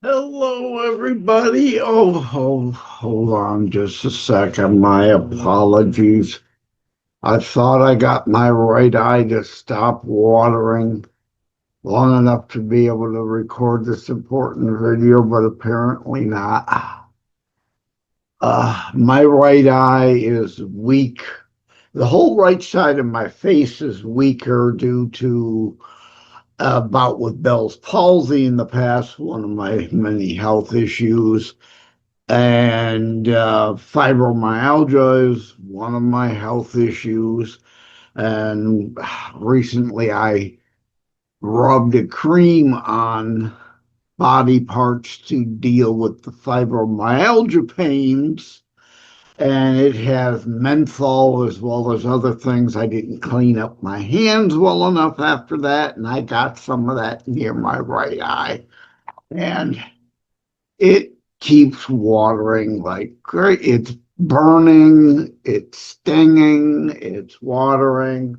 Hello, everybody. Hold on just a second. My apologies. I thought I got my right eye to stop watering long enough to be able to record this important video, but apparently not. My right eye is weak. The whole right side of my face is weaker due to a bout with Bell's palsy in the past, one of my many health issues. And fibromyalgia is one of my health issues. And recently I rubbed a cream on body parts to deal with the fibromyalgia pains. And it has menthol as well as other things. I didn't clean up my hands well enough after that, and I got some of that near my right eye. And it keeps watering like great. It's burning, it's stinging, it's watering.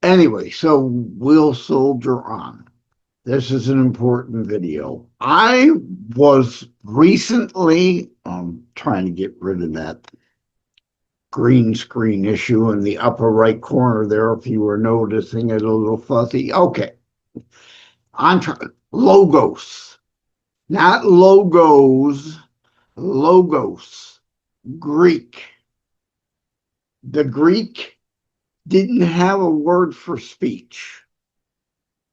Anyway, so we'll soldier on. This is an important video. I was recently trying to get rid of that green screen issue in the upper right corner there, if you were noticing it a little fuzzy. Okay, on logos. Not logos, logos, Greek. The Greek didn't have a word for speech.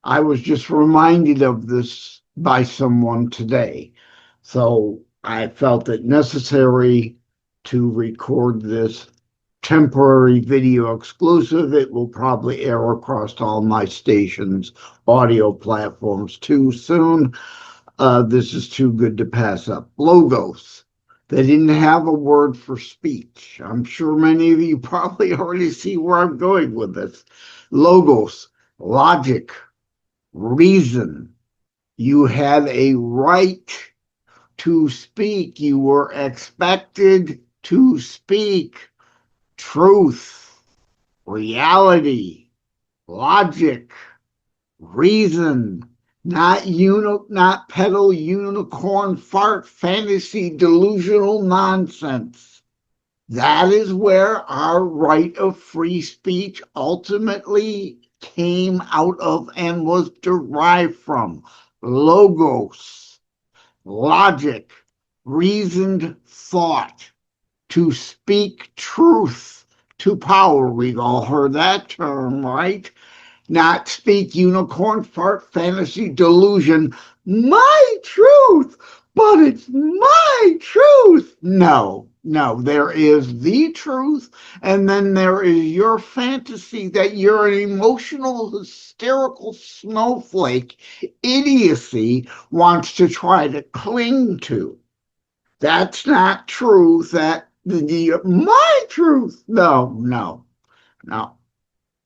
I was just reminded of this by someone today. So I felt it necessary to record this temporary video exclusive. It will probably air across all my stations, audio platforms too soon. This is too good to pass up. Logos. They didn't have a word for speech. I'm sure many of you probably already see where I'm going with this. Logos, logic, reason. You had a right to speak. You were expected to speak. Truth, reality, logic, reason. Not peddle unicorn fart fantasy delusional nonsense. That is where our right of free speech ultimately came out of and was derived from. Logos, logic, reasoned thought, to speak truth to power. We've all heard that term, right? Not speak unicorn fart fantasy delusion. My truth, but it's my truth. No, there is the truth, and then there is your fantasy that you're an emotional, hysterical snowflake idiocy wants to try to cling to. That's not truth. My truth. No.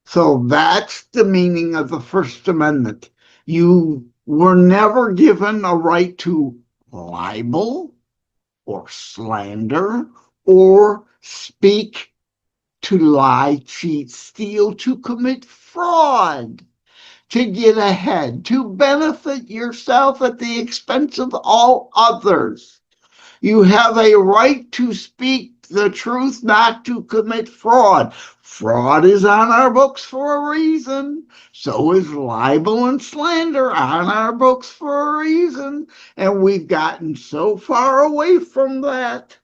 So that's the meaning of the First Amendment. You were never given a right to libel or slander or speak, to lie, cheat, steal, to commit fraud, to get ahead, to benefit yourself at the expense of all others. You have a right to speak the truth, not to commit fraud. Fraud is on our books for a reason. So is libel and slander on our books for a reason. And we've gotten so far away from that.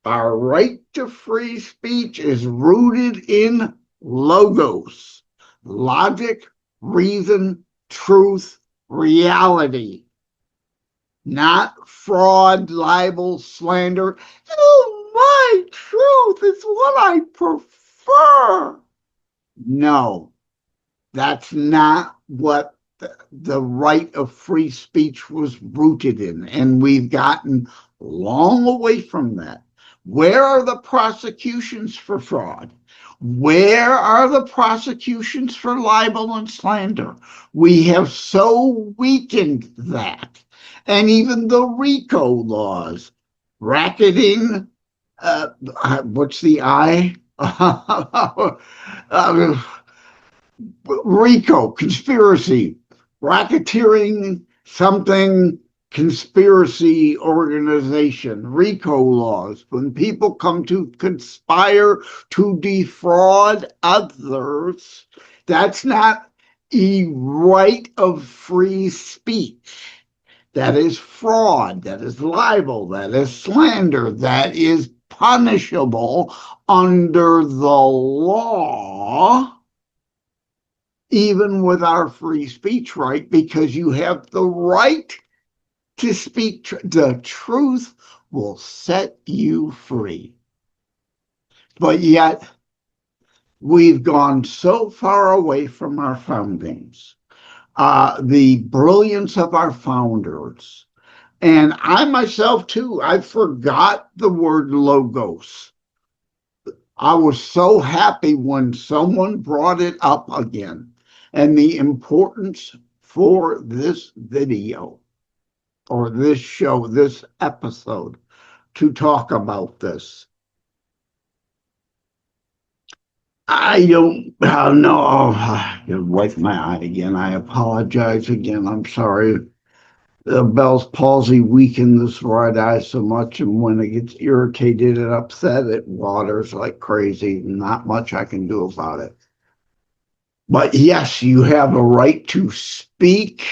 Our right to free speech is rooted in logos, logic, reason, truth, reality. Not fraud, libel, slander. Oh, my truth is what I prefer. No, that's not what the right of free speech was rooted in. And we've gotten long away from that. Where are the prosecutions for fraud? Where are the prosecutions for libel and slander? We have so weakened that. And even the RICO laws, racketing, what's the I? RICO, conspiracy, racketeering something conspiracy organization, RICO laws, when people come to conspire to defraud others, that's not a right of free speech. That is fraud, that is libel, that is slander, that is punishable under the law, even with our free speech right, because you have the right to speak. The truth will set you free. But yet, we've gone so far away from our foundings, the brilliance of our founders. And I myself, too, I forgot the word logos. I was so happy when someone brought it up again, and the importance for this video or this show, this episode, to talk about this. I don't know. Oh, I wipe my eye again. I apologize again. I'm sorry. Bell's palsy weakened this right eye so much, and when it gets irritated and upset, it waters like crazy. Not much I can do about it. But yes, you have a right to speak,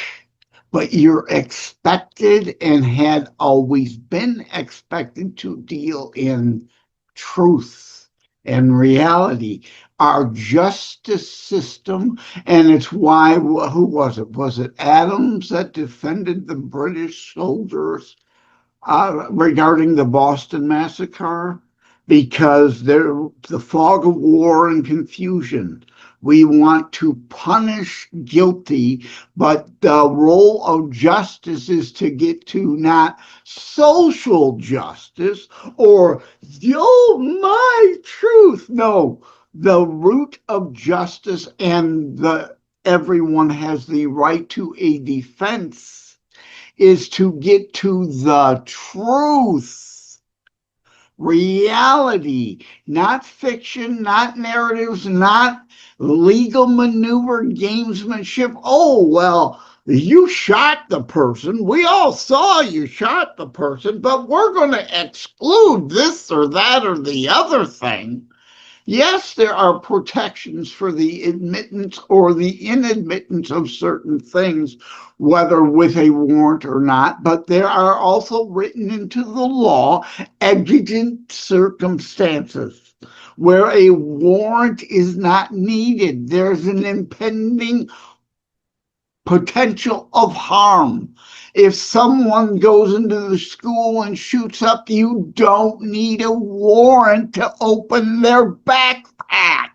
but you're expected and had always been expected to deal in truth and reality. Our justice system, and it's why, who was it? Was it Adams that defended the British soldiers regarding the Boston Massacre? Because the fog of war and confusion. We want to punish guilty, but the role of justice is to get to not social justice or, oh, my truth. No, the root of justice, and everyone has the right to a defense, is to get to the truth. Reality, not fiction, not narratives, not legal maneuver, gamesmanship. Oh, well, you shot the person. We all saw you shot the person, but we're going to exclude this or that or the other thing. Yes, there are protections for the admittance or the inadmittance of certain things, whether with a warrant or not, but there are also written into the law exigent circumstances where a warrant is not needed. There's an impending potential of harm. If someone goes into the school and shoots up, you don't need a warrant to open their backpack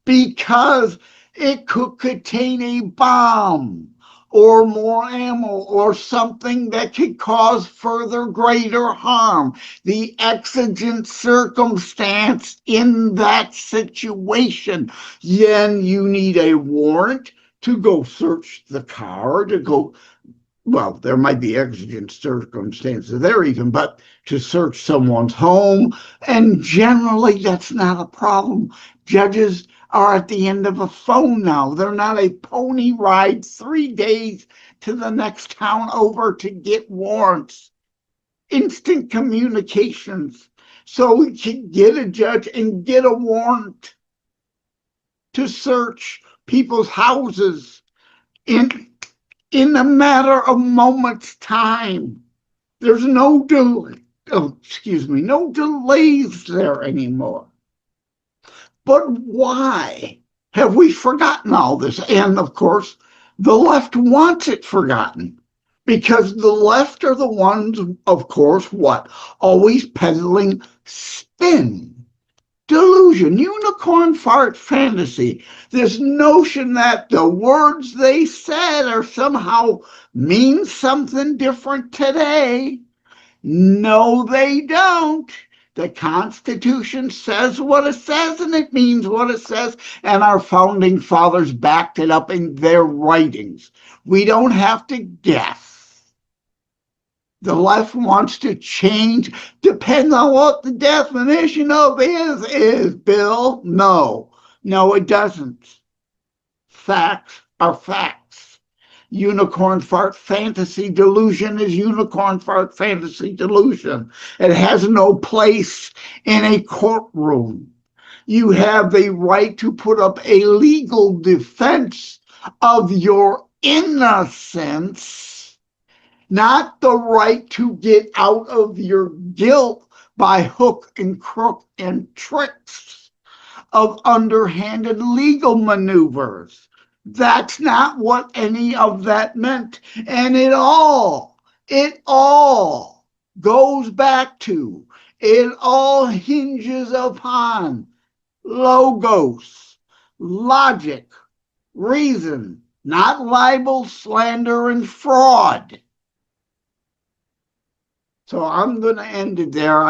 because it could contain a bomb or more ammo or something that could cause further greater harm. The exigent circumstance in that situation, then you need a warrant to go search the car, to go, well, there might be exigent circumstances there even, but to search someone's home. And generally, that's not a problem. Judges are at the end of a phone now. They're not a pony ride 3 days to the next town over to get warrants. Instant communications. So we can get a judge and get a warrant to search people's houses in a matter of moments' time. There's no no delays there anymore. But why have we forgotten all this? And of course, the left wants it forgotten because the left are the ones, of course, what? Always peddling spin. Delusion, unicorn fart fantasy, this notion that the words they said are somehow mean something different today. No, they don't. The Constitution says what it says, and it means what it says, and our founding fathers backed it up in their writings. We don't have to guess. The left wants to change, depends on what the definition of is, Bill. No, it doesn't. Facts are facts. Unicorn Fart Fantasy Delusion is Unicorn Fart Fantasy Delusion. It has no place in a courtroom. You have the right to put up a legal defense of your innocence, not the right to get out of your guilt by hook and crook and tricks of underhanded legal maneuvers. That's not what any of that meant. And it all goes back to, it all hinges upon logos, logic, reason, not libel, slander, and fraud. So I'm going to end it there.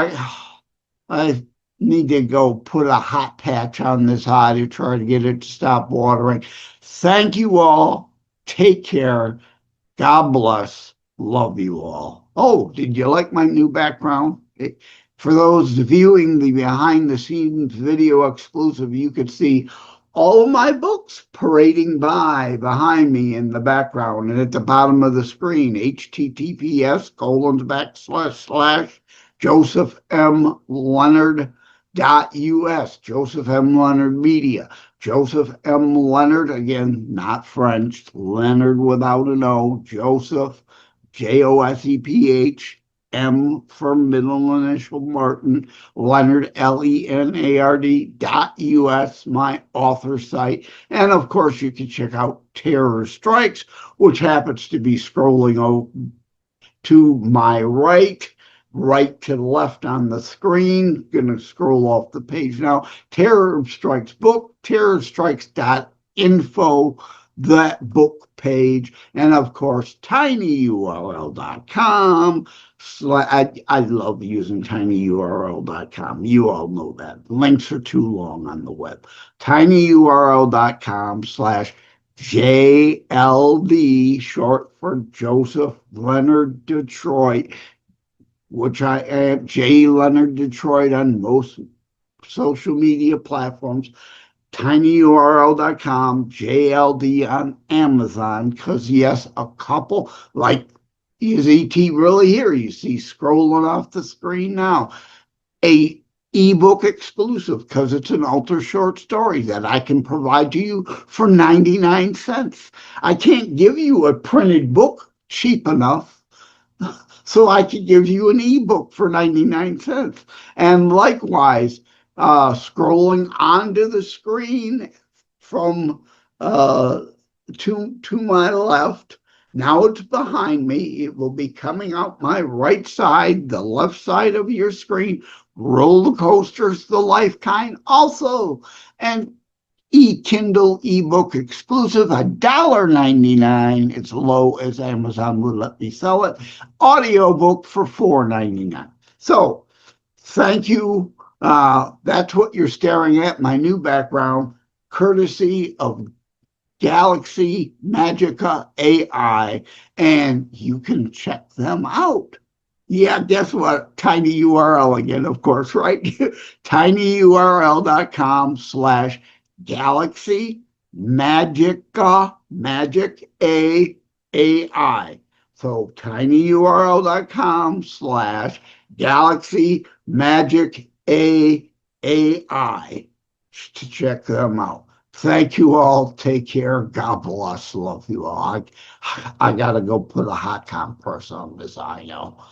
I need to go put a hot patch on this eye to try to get it to stop watering. Thank you all. Take care. God bless. Love you all. Oh, did you like my new background? For those viewing the behind the scenes video exclusive, you could see all of my books parading by behind me in the background and at the bottom of the screen, https:// Joseph M. Leonard.us, Joseph M. Leonard Media, Joseph M. Leonard, again, not French, Leonard without an O, Joseph, Joseph, M for middle initial Martin, Leonard, Leonard.us, my author site. And of course, you can check out Terror Strikes, which happens to be scrolling to my right to left on the screen. Gonna scroll off the page now. Terror Strikes book, terrorstrikes.info, that book page, and of course tinyurl.com. I love using tinyurl.com. You all know that. Links are too long on the web. tinyurl.com/JLD, short for Joseph Leonard Detroit, which I am JLenardDetroit on most social media platforms. tinyurl.com, JLD on Amazon, because yes, a couple, like, is ET really here? You see scrolling off the screen now. A ebook exclusive, because it's an ultra short story that I can provide to you for 99 cents. I can't give you a printed book cheap enough, so I could give you an ebook for 99 cents. And likewise, scrolling onto the screen from to my left. Now it's behind me. It will be coming out my right side, the left side of your screen. Roller coasters, the life kind, also an Kindle ebook exclusive, $1.99. It's low as Amazon would let me sell it. Audiobook for $4.99. So thank you. That's what you're staring at, my new background, courtesy of Galaxy Magica AI, and you can check them out. Yeah, guess what? Tiny URL again, of course, right? tinyurl.com/Galaxy Magica, Magic AI. So tinyurl.com/Galaxy Magic AI to check them out. Thank you all. Take care. God bless. Love you all. I got to go put a hot compress on this eye now.